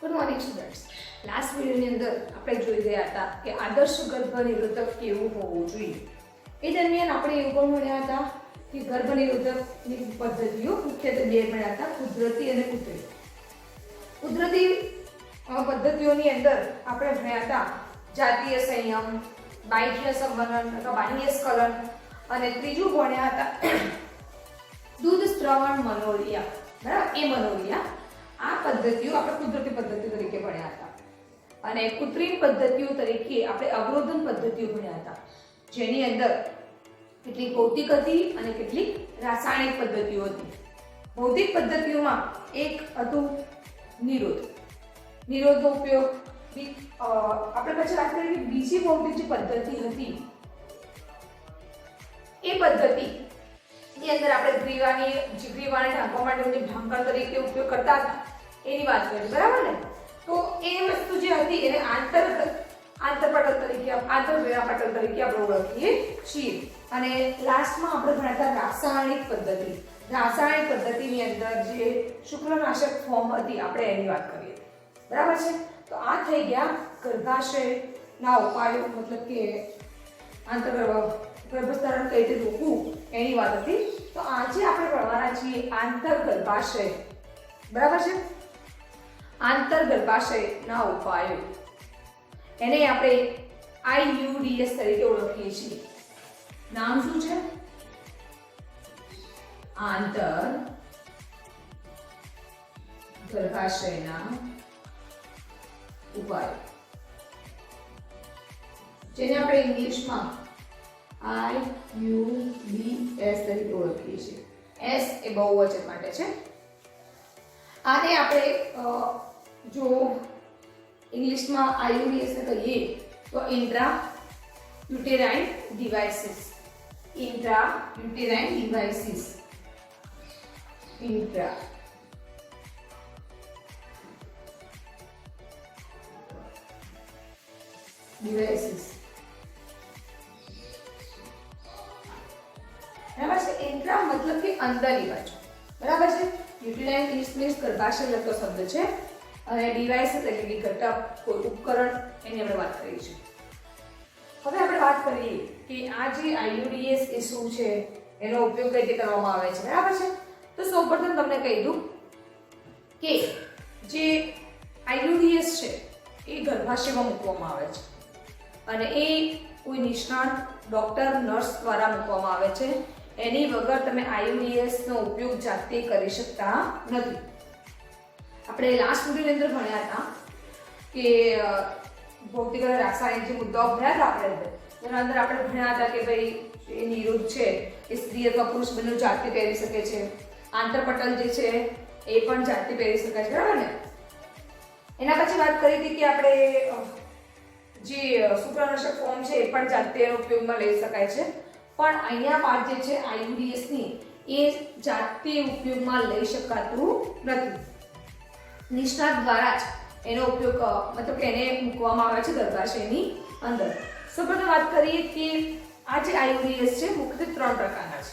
Good morning students. Last વિડિયોની અંદર આપણે જોઈ ગયા હતા કે આદર્શ ગર્ભનિરોધક કેવું હોવું જોઈએ. એ દરમિયાન આપણે એવું પણ ભણ્યા હતા કે ગર્ભનિરોધકની પદ્ધતિઓ મુખ્યત્વે બે ભણ્યા હતા, કુદરતી અને કૃત્રિમ. કુદરતી પદ્ધતિઓની અંદર આપણે ભણ્યા હતા જાતીય સંયમ, બાહ્ય સંવહન અથવા બાહ્ય સ્ખલન, અને ત્રીજું ભણ્યા હતા દૂધ સ્ત્રવણ મનોરિયા. બરાબર, એ મનોરિયા. આ પદ્ધતિઓ આપણે કુદરતી પદ્ધતિઓ તરીકે ભણ્યા હતા, અને કૃત્રિમ પદ્ધતિઓ તરીકે આપણે અવરોધન પદ્ધતિઓ ભણ્યા હતા, જેની અંદર કેટલીક ભૌતિક હતી અને કેટલીક રાસાયણિક પદ્ધતિઓ હતી. ભૌતિક પદ્ધતિઓમાં એક હતું નિરોધ. નિરોધનો ઉપયોગ આપણે પછી વાત કરીએ કે બીજી ભૌતિક જે પદ્ધતિ હતી એ પદ્ધતિ ની અંદર આપણે ગ્રીવાને ઢાંકવા માટે જે ઢાંકણ તરીકે ઉપયોગ કરતા હતા એની વાત કરીએ. બરાબર ને? તો એ વસ્તુ જે હતી એને આંતરપટલ તરીકે આપણે ઓળખીએ છીએ. અને લાસ્ટમાં આપણે ભણ્યા હતા રાસાયણિક પદ્ધતિ. રાસાયણિક પદ્ધતિની અંદર જે શુક્રનાશક ફોર્મ હતી આપણે એની વાત કરીએ. બરાબર છે? તો આ થઈ ગયા ગર્ભાશયના ઉપાયો, મતલબ કે ગર્ભસ્તરણ કઈ રીતે રોકવું એની વાત હતી. તો આજે આપણે ભણવાના છીએ આંતરગર્ભાશય. બરાબર છે? આંતરગર્ભાશયના ઉપાયો, એને આપણે IUDS તરીકે ઓળખીએ છીએ. નામ શું છે? આંતરગર્ભાશયના ઉપાયો, જેને આપણે ઇંગ્લિશમાં IUDS તરીકે ઓળખીએ છીએ. S એ બહુવચન માટે છે. આને આપણે જો ઇંગ્લિશમાં IUDS ને કહીએ તો ઇન્ટ્રાયુટેરાઇન ડિવાઇસીસ. ઇન્ટ્રાયુટેરાઇન ડિવાઇસીસ. Intra devices. બરાબર છે? ઇન્ટ્રા મતલબ કે અંદરની બાજુ. બરાબર છે? યુટેરાઇન મીન્સ ગર્ભાશય લગતો શબ્દ છે, અને ડિવાઇસ એટલે કે ઘટક, કોઈ ઉપકરણ, એની આપણે વાત કરીએ છીએ. હવે આપણે વાત કરીએ કે આ જે IUDS એ શું છે, એનો ઉપયોગ કઈ રીતે કરવામાં આવે છે. બરાબર છે? તો સૌપ્રથમ તમને કહી દઉં કે જે IUDS છે એ ગર્ભાશયમાં મૂકવામાં આવે છે, અને એ કોઈ નિષ્ણાત ડોક્ટર, નર્સ દ્વારા મૂકવામાં આવે છે. એની વગર તમે IUDS નો ઉપયોગ જાતે કરી શકતા નથી. આપણે લાસ્ટ વિડિયોની અંદર ભણ્યા હતા કે ભૌતિક અને રાસાયણિક જે મુદ્દાઓ ભણ્યા હતા આપણે, એના અંદર આપણે ભણ્યા હતા કે ભાઈ એ નિરોધ છે એ સ્ત્રી અથવા પુરુષ બંને જાતે પહેરી શકે છે. આંતરપટલ જે છે એ પણ જાતે પહેરી શકાય છે. બરાબર ને? એના પછી વાત કરી હતી કે આપણે જે શુક્રનાશક ફોર્મ છે એ પણ જાતે ઉપયોગમાં લઈ શકાય છે. પણ અહીંયા વાત જે છે IUDS ની એ જાતે ઉપયોગમાં લઈ શકાતું નથી. નિષ્ણાત દ્વારા જ એનો ઉપયોગ મતલબ કે એને મૂકવામાં આવે છે ગર્ભાશયની અંદર. સૌપ્રથમ વાત કરીએ કે આ જે IUDS છે મુખ્યત્વે 3 પ્રકારના છે,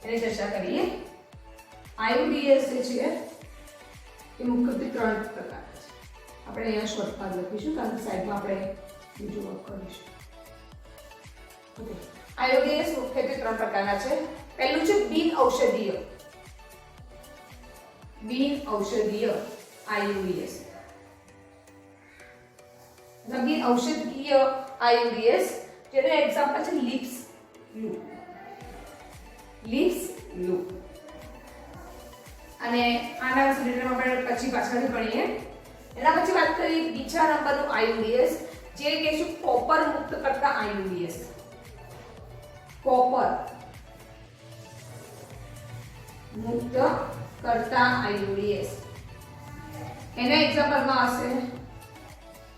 એની ચર્ચા કરીએ. IUDS જે છે એ મુખ્યત્વે 3 પ્રકારના છે. આપણે અહીંયા શોર્ટમાં લખીશું કારણ કે સાઈડમાં આપણે બીજું વર્ક કરીશું. ઓકે, IUDS મુખ્યત્વે 3 પ્રકારના છે. પહેલું છે બિનઔષધીય. બિનઔષધીય IUDS. બિનઔષધીય IUDS જેનું એક્ઝામ્પલ છે લિપ્સ લૂપ. Lips loop. અને આના વિશે ડિટેલમાં આપણે પછી પાછળથી ભણીએ. એના પછી વાત કરીએ બીજા નંબરનું IUDS, જે કહેશું કોપર મુક્ત કરતા IUDS. કોપર મુક્ત કરતા IUDS. એના એક્ઝામ્પલમાં હશે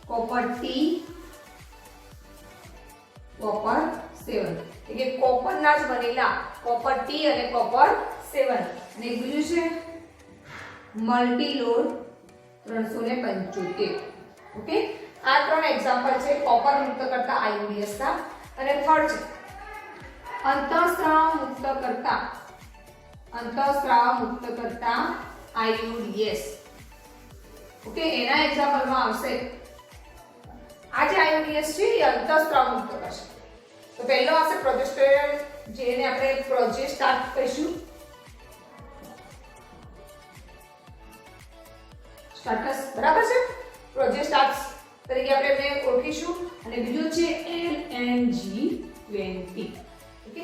કોપર ટી, કોપર 7. એટલે કે કોપરના જ બનેલા કોપર ટી અને કોપર 7. અને બીજું છે મલ્ટીલોડ 375. ઓકે, આ 3 એક્ઝામ્પલ છે કોપર મુક્ત કરતા IUDS ના. અને થર્ડ છે અંતઃસ્રાવ મુક્ત કરતા IUDS. ઓકે, એના એક્ઝામ્પલમાં આવશે આ જે આયોડીએસ છે એ અંતઃસ્ત્રાવ મુક્ત કરશે. તો પહેલો આવશે પ્રોજેસ્ટેરોન, જેને આપણે પ્રોજેસ્ટાટ કહીશું. સ્ટાર્ટસ, બરાબર છે, પ્રોજેસ્ટાટ્સ તરીકે આપણે એને ઓળખીશું. અને બીજું છે LNG20. ઓકે,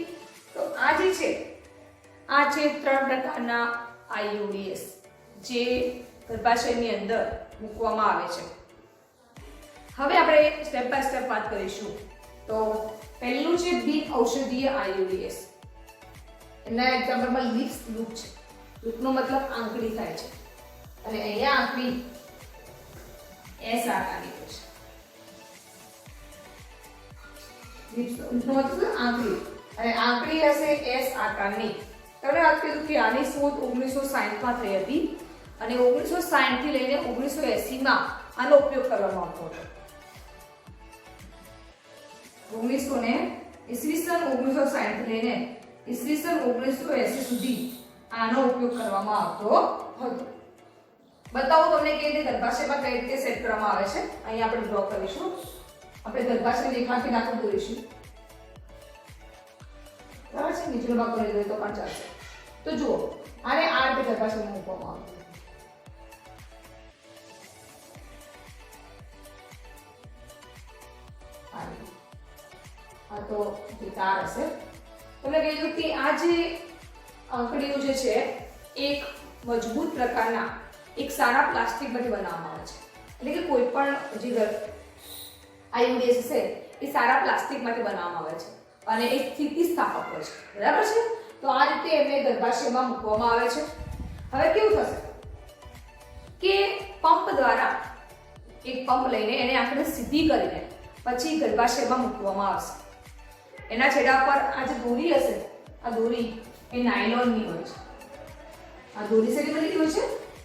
તો આ જે છે આ છે 3 પ્રકારના આઈયુડીએસ જે ગર્ભાશયની અંદર મૂકવામાં આવે છે. હવે આપણે સ્ટેપ બાય સ્ટેપ વાત કરીશું. તો પહેલું છે બિન ઔષધીય આઈયુડીએસ. એના એક્ઝામ્પલમાં લિપ્સ લૂપ છે. લૂપનો મતલબ આંગળી થાય છે, અને અહીંયા આંગળી એસ આકારની હોય છે. લિપ્સનો મતલબ આંગળી, અને આંગળી હશે એસ આકારની. તમને વાત કીધું કે આની શોધ 1960માં થઈ હતી, અને 1960 થી લઈને 1980માં આનો ઉપયોગ કરવામાં આવતો હતો. ઈસવીસન 1960 થી લઈને ઈસવીસન 1980 સુધી આનો ઉપયોગ કરવામાં આવતો હતો. બતાવું તમને કે રીતે ગર્ભાશયમાં કઈ રીતે સેટ કરવામાં આવે છે. અહીં આપણે ડ્રો કરીશું. આપણે ગર્ભાશય રેખાથી દાખલ દોરીશું. બરાબર છે, નીચેનો ભાગ કરી દઈએ તો પણ ચાલશે. તો જુઓ, આને આ રીતે ગર્ભાશયમાં મૂકવામાં આવશે. આ તો જે તાર હશે. તમને કીધું કે આ જે આંકડીઓ જે છે એક મજબૂત પ્રકારના એક સારા પ્લાસ્ટિકમાંથી બનાવવામાં આવે છે. એટલે કે કોઈ પણ જે આઈયુડીએસ છે એ સારા પ્લાસ્ટિકમાંથી બનાવવામાં આવે છે, અને એ સ્થિતિસ્થાપક હોય છે. બરાબર છે. તો આ રીતે એમને ગર્ભાશયમાં મૂકવામાં આવે છે. હવે કેવું થશે કે પંપ દ્વારા એક પંપ લઈને એને આંખને સીધી કરીને પછી ગર્ભાશયમાં મૂકવામાં આવશે. એના છેડા પર આ જે દોરી હશે, આ દોરી એ નાયલોનની હોય છે. આ દોરી શેની બનેલી હોય છે?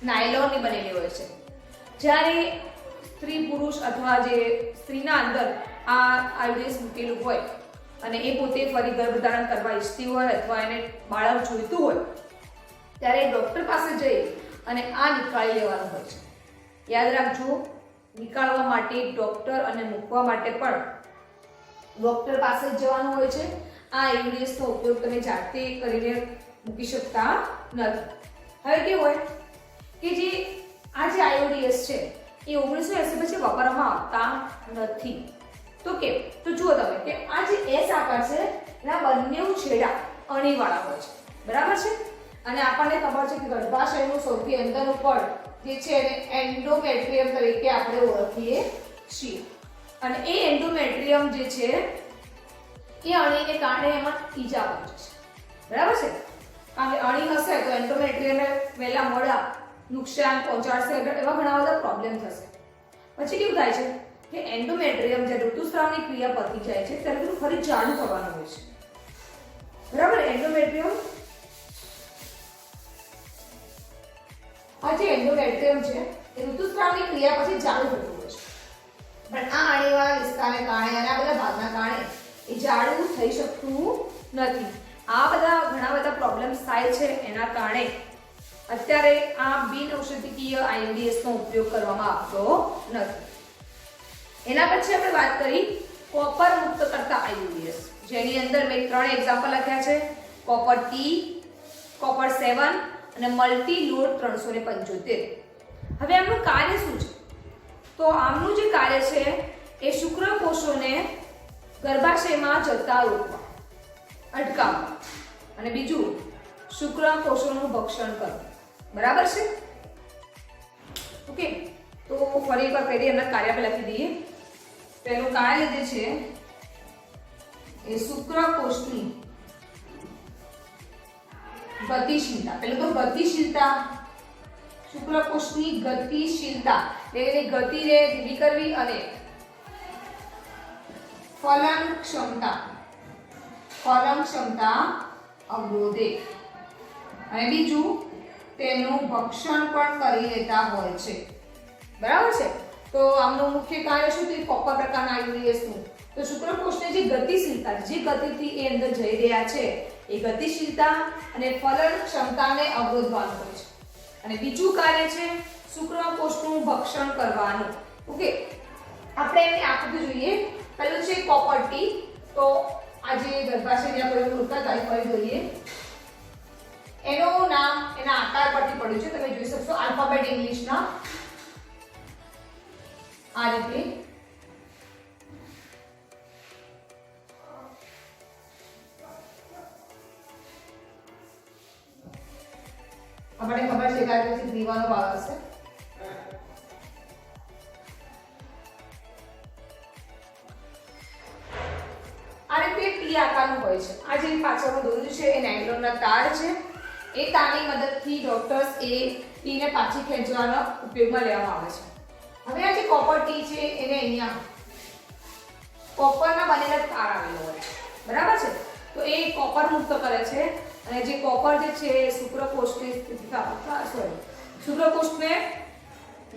નાયલોનની બનેલી હોય છે. જ્યારે સ્ત્રી પુરુષ અથવા જે સ્ત્રીના અંદર આ આઈયુડીએસ મૂકેલું હોય અને એ પોતે ફરી ગર્ભધારણ કરવા ઈચ્છતી હોય અથવા એને બાળક જોઈતું હોય, ત્યારે ડોક્ટર પાસે જઈ અને આ નીકાળી લેવાનું હોય છે. યાદ રાખજો, નીકાળવા માટે ડોક્ટર અને મૂકવા માટે પણ ડોક્ટર પાસે જ જવાનું હોય છે. આ આઈયુડીએસનો ઉપયોગ તમે જાતે કરીને મૂકી શકતા નથી. હવે કેવું હોય કે જે આ જે આઈયુડીએસ છે એ 1980 પછી વાપરવામાં આવતા નથી. તો કેમ? તો જુઓ તમે કે આ જે એસ આકાર છે એના બંને છેડા અણીવાળા હોય છે. બરાબર છે. અને આપણને ખબર છે કે ગર્ભાશયનું સૌથી અંદરનું પડ જે છે એને એન્ડોમેટ્રિયમ તરીકે આપણે ઓળખીએ છીએ. અને એ એન્ડોમેટ્રિયમ જે છે એ અણીને કારણે એમાં ઈજા પહોંચે છે. બરાબર છે. કારણ કે અણી હશે તો એન્ડોમેટ્રિયમને વહેલા મોડા નુકસાન પહોંચાડશે, એવા ઘણા બધા પ્રોબ્લેમ થશે. પછી કેવું થાય છે કે એન્ડોમેટ્રિયમ જે ઋતુસ્રાવની ક્રિયા પતી જાય છે ત્યારે તેનું ફરી જાડું થવાનું હોય છે. બરાબર. એન્ડોમેટ્રિયમ, આ જે એન્ડોમેટ્રિયમ છે એ ઋતુસ્રાવની ક્રિયા પછી જાડું થતું હોય છે. પણ આ અણીવાળા વિસ્તારને કારણે અને આ બધા ભાગના કારણે એ જાડું થઈ શકતું નથી. આ બધા ઘણા બધા પ્રોબ્લેમ્સ થાય છે. એના કારણે અત્યારે આ બિન ઔષધીય આઈયુડીએસ નો ઉપયોગ કરવામાં આવતો નથી. એના પછી આપણે વાત કરી કોપર મુક્ત કરતા આઈયુડીએસ, જેની અંદર મેં 3 એક્ઝામ્પલ લખ્યા છે. કોપર ટી, કોપર 7 અને મલ્ટી લોડ 375. હવે આમનું કાર્ય શું છે? તો આમનું જે કાર્ય છે એ શુક્રકોષોને ગર્ભાશયમાં જતા રોકવા, અટકાવવા, અને બીજું શુક્રકોષોનું ભક્ષણ કરવું. બરાબર છે. ઓકે, તો ફરી એકવાર પહેલી એમના કાર્ય આપણે લખી દઈએ. પહેલું કાર્ય જે છે એ શુક્રકોષની ગતિશીલતા. પહેલું તો ગતિશીલતા, શુક્રકોષની ગતિશીલતા, એની ગતિને ધીમી કરવી, અને ફલન ક્ષમતા અવરોધે, અને બીજું તેનું ભક્ષણ પણ કરી લેતા હોય છે. બરાબર છે. તો આમનું મુખ્ય કાર્ય શું છે? કોપર પ્રકારના આઈયુડીએસનું. તો શુક્રકોષની જે ગતિશીલતા, જે ગતિથી એ અંદર જઈ રહ્યા છે એ ગતિશીલતા અને ફલન ક્ષમતાને અવરોધવાનું હોય છે. અને બીજું કાર્ય છે શુક્રકોષનું ભક્ષણ કરવાનું. ઓકે, આપણે એને આકૃતિ જોઈએ. પહેલું છે કોપર ટી. તો આ જે ગર્ભાશય જ્યાં કોઈ ઉત્તર તારીખ કરી જોઈએ, એનું નામ એના આકાર પરથી પડ્યું છે. તમે જોઈ શકશો આલ્ફાબેટ ઇંગ્લિશના આ રીતે. આપણે ખબર છે કે આ પછી ગ્રીવાનો ભાગ હશે. આ રીતે ટી આકારનું હોય છે. આ જે પાછળનું દોર્યું છે એ નાયલોનના તાર છે. એ તારની મદદથી ડોક્ટર્સ એ ટીને પાછી ખેંચવાના ઉપયોગમાં લેવામાં આવે છે. હવે આ જે કોપર ટી છે એને અહીંયા કોપરના બનેલા તાર આવેલો હોય છે, બરાબર છે. તો એ કોપર મુક્ત કરે છે અને જે કોપર જે છે શુક્રકોષને શુક્રકોષને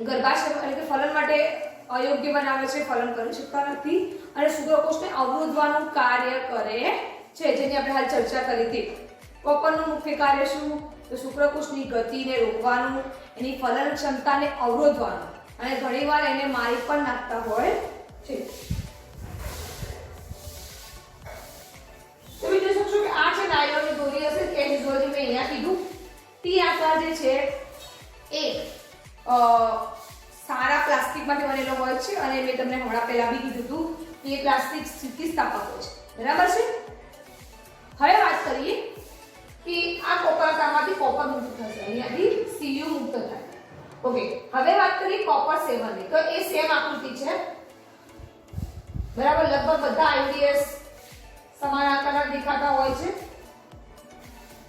ગર્ભાશય એટલે કે ફલન માટે અયોગ્ય બનાવે છે, ફલન કરી શકતા નથી અને શુક્રકોષને અવરોધવાનું કાર્ય કરે છે, જેની આપણે હાલ ચર્ચા કરી હતી. કોપરનું મુખ્ય કાર્ય શું? તો શુક્રકોષની ગતિને રોકવાનું, એની ફલન ક્ષમતાને અવરોધવાનું અને ઘણીવાર એને મારી પણ નાખતા હોય છે. તો તમે જોઈ શકશો કે આ છે નાયલોનની દોરી હશે કે જે મેં અહીંયા કીધું ટી આકાર જે છે એ સારા પ્લાસ્ટિકમાંથી બનેલો હોય છે અને મેં તમને હમણાં પહેલા બી કીધું હતું કે એ પ્લાસ્ટિક સ્થિતિસ્થાપક હોય છે, બરાબર છે. હવે વાત કરીએ કે આ કોપર તારમાંથી કોપર મુક્ત થશે, અહીંયાથી Cu મુક્ત થાય. ઓકે, હવે વાત કરીએ કોપર 7 ની. તો એ સેમ આકૃતિ છે, બરાબર. લગભગ બધા આઈડીએસ સમાન આકારના દેખાતા હોય છે,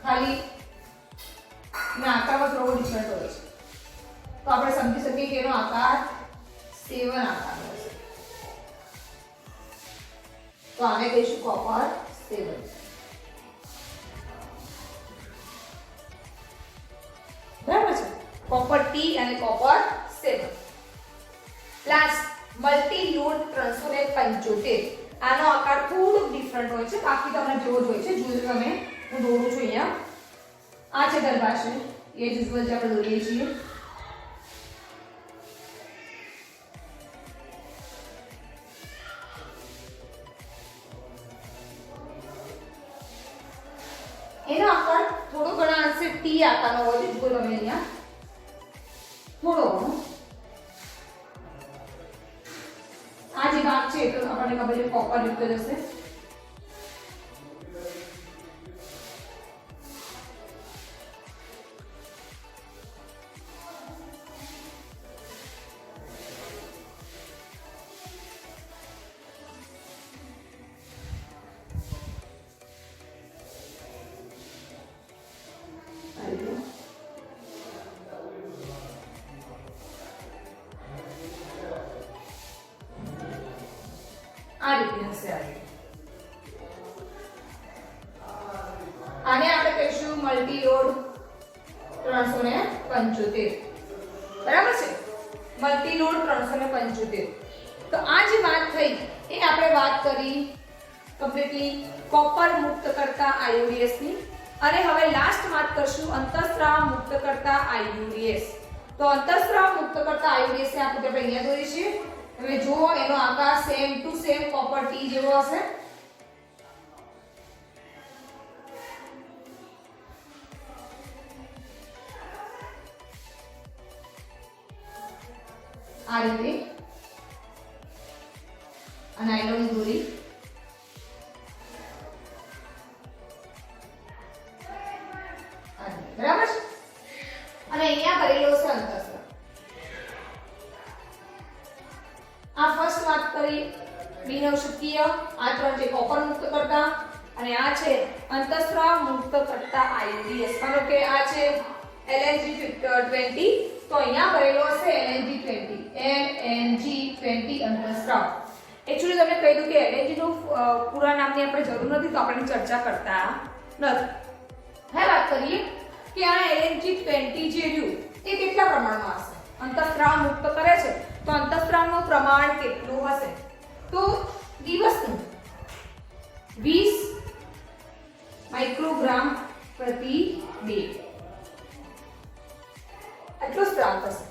ખાલી ના આકારમાં થોડો ડિફરન્ટ હોય છે. તો આપણે સમજી શકીએ કે એનો આકાર 7 આકારનો છે. તો આને કહીશું કોપર 7. બરાબર છે. કોપર ટી અને કોપર 7. Last multi load 375. આનો આકાર થોડો ડિફરન્ટ હોય છે, બાકી તમને જેવો જ હોય છે. જોજો તમે, હું દોરું છું અહીંયા. આ છે ગર્ભાશય, એ જ વિઝ્યુઅલ જે આપણે દોરીએ છીએ. એનો આકાર થોડો ઘણા અંશે ટી આકારનો હોય છે. જુઓ તમે અહીંયા થોડો ઘણો આ જે ભાગ છે તો આપણને ખબર છે કોપર યુક્ત હશે. આ રીતે હશે. આને આપણે કહીશું મલ્ટી લોડ 375. બરાબર છે, મલ્ટી લોડ 375. તો આ જે વાત થઈ એ આપણે વાત કરી કમ્પ્લીટલી કોપર મુક્ત કરતા આઈયુડીએસ ની. અને હવે લાસ્ટ વાત કરશું અંતઃસ્રાવ મુક્ત કરતા આઈયુડીએસ. તો અંતઃસ્રાવ મુક્ત કરતા આઈયુડીએસ ને આપણે અહીંયા દોરી છે. હવે જુઓ એનો આકાર same to same copper T જેવો હશે. આ રીતે આ નાયલોનની દોરી બરાબર છે. અને અહીંયા કરેલો છે અંતઃસ્રાવ. આ ફર્સ્ટ વાત કરી બિનઔષધીય, આ ત્રણ જે કોપર મુક્ત કરતા અને આ છે અંતઃસ્રાવ મુક્ત કરતા આઈયુડીએસ. માનો કે આ છે LNG20. તો અહીંયા કરેલો હશે LNG20 અંતઃસ્રાવ. એક્ચ્યુઅલી તમને કહી દઉં કે LNG નું પૂરા નામની આપણે જરૂર નથી, તો આપણે ચર્ચા કરતા નથી. હવે વાત કરીએ કે આ LNG20 જે રહ્યું એ કેટલા પ્રમાણમાં હશે. અંતઃસ્રાવ મુક્ત કરે છે તો અંતઃસ્રાવનું પ્રમાણ કેટલું હશે? તો દિવસનું 20 માઇક્રોગ્રામ પ્રતિ ડે. સ્ત્રાવ થશે.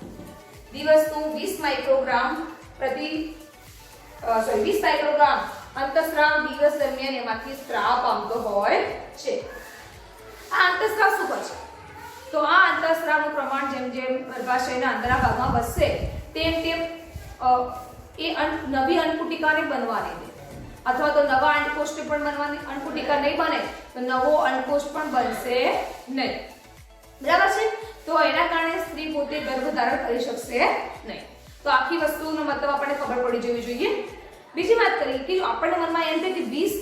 દિવસનું 20 માઇક્રોગ્રામ 20 માઇક્રોગ્રામ અંતઃસ્ત્રાવ દિવસ દરમિયાન એમાંથી સ્ત્રાવ પામતો હોય છે. આ અંતઃસ્ત્રાવ શું કરશે? તો આ અંતઃસ્ત્રાવનું પ્રમાણ જેમ જેમ ગર્ભાશયના અંદરના ભાગમાં વધશે તેમ તેમ એ નવી અંકુટિકાને બનવાની દે, અથવા તો નવા અંડકોષને પણ બનવાની. અંકુટિકા નહીં બને તો નવો અંડકોષ પણ બનશે નહીં. બરાબર છે? તો એના કારણે સ્ત્રી પોતે ગર્ભધારણ કરી શકશે નહીં. તો આખી વસ્તુનો મતલબ આપણને ખબર પડી જવી જોઈએ. બીજી વાત કરીએ કે આપણને મનમાં એમ થાય કે 20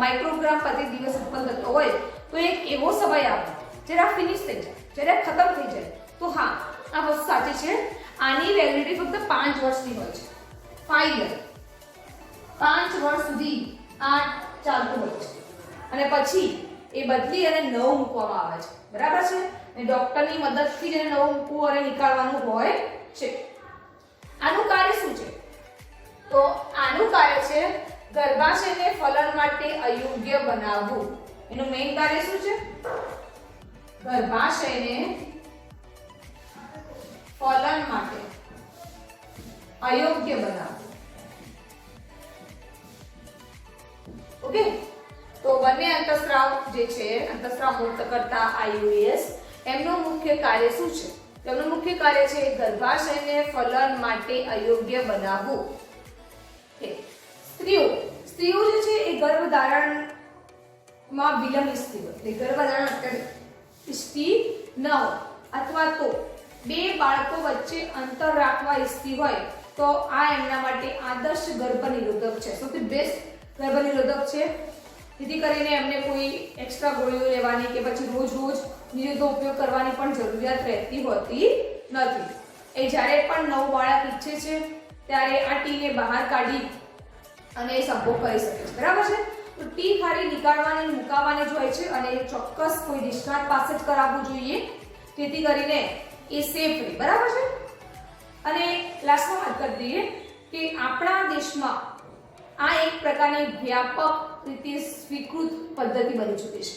માઇક્રોગ્રામ પ્રતિ દિવસ ઉત્પન્ન થતો હોય તો એક એવો સમય આવે જ્યારે આ ફિનિશ થઈ જાય, જ્યારે ખતમ થઈ જાય. તો હા, આ વસ્તુ સાચી છે. આની વેલિડિટી ફક્ત 5 વર્ષની હોય છે. 5 યર, 5 વર્ષ સુધી આ ચાલતું હોય છે અને પછી એ બદલી અને નવું મૂકવામાં આવે છે. બરાબર છે? અને ડોક્ટરની મદદથી એને નવું મૂકવું અને નીકાળવાનું હોય છે. આનું કાર્ય શું છે? તો આનું કાર્ય છે ગર્ભાશયને ફલન માટે અયોગ્ય બનાવવું. એનું મેઇન કાર્ય શું છે? ગર્ભાશયને ફલન માટે અયોગ્ય બનાવવું. ઓકે, તો બંને અંતઃસ્ત્રાવ જે છે, અંતઃસ્ત્રાવ મુક્ત કરતા આઈયુએસ, એમનું મુખ્ય કાર્ય શું છે? તેમનું મુખ્ય કાર્ય છે ગર્ભાશયને ફલન માટે અયોગ્ય બનાવવું. સ્ત્રીઓ જે છે એ ગર્ભધારણમાં વિલંબ ઈચ્છતી હોય, એટલે ગર્ભધારણ અત્યારે ઈચ્છતી ન હોય, અથવા તો બે બાળકો વચ્ચે અંતર રાખવા ઈચ્છતી હોય તો આ એમના માટે આદર્શ ગર્ભનિરોધક છે. સૌથી બેસ્ટ ગર્ભનિરોધક છે. જેથી કરીને એમને કોઈ એક્સ્ટ્રા ગોળીઓ લેવાની કે પછી રોજ નિરોધનો ઉપયોગ કરવાની પણ જરૂરિયાત રહેતી હોતી નથી. એ જ્યારે પણ નવું બાળક ઈચ્છે છે ત્યારે આ ટીને બહાર કાઢી અને સંભોગ કરી શકે છે. બરાબર છે? તો ટી ખાલી નીકાળવાની મુકાવવાની જ હોય છે અને ચોક્કસ કોઈ નિષ્ણાત પાસે જ કરાવવું જોઈએ જેથી કરીને એ સેફ રહે. બરાબર છે? અને લાસ્ટમાં વાત કરી દઈએ કે આપણા દેશમાં આ એક પ્રકારની વ્યાપક રીતે સ્વીકૃત પદ્ધતિ બની ચૂકી છે.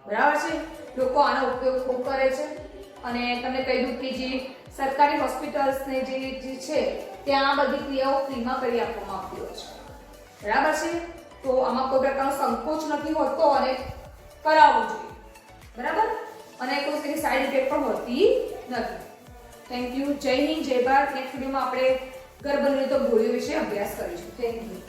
બરાબર છે? લોકો આનો ઉપયોગ ખૂબ કરે છે અને તમને કહી દઉં કે જે સરકારી હોસ્પિટલ્સ ને જે છે ત્યાં આ બધી ક્રિયાઓ ફ્રીમાં કરી આપવામાં આવતી હોય છે. બરાબર છે? તો આમાં કોઈ પ્રકારનો સંકોચ નથી હોતો અને કરાવવું જોઈએ. બરાબર? અને કોઈ તેની સાઈડ ઇફેક્ટ પણ હોતી નથી. Thank you. જય હિન્દ, જય ભારત. નેક્સ્ટ વિડીયોમાં આપણે ગર્ભનિરોધક ગોળીઓ વિશે અભ્યાસ કરીશું. Thank you.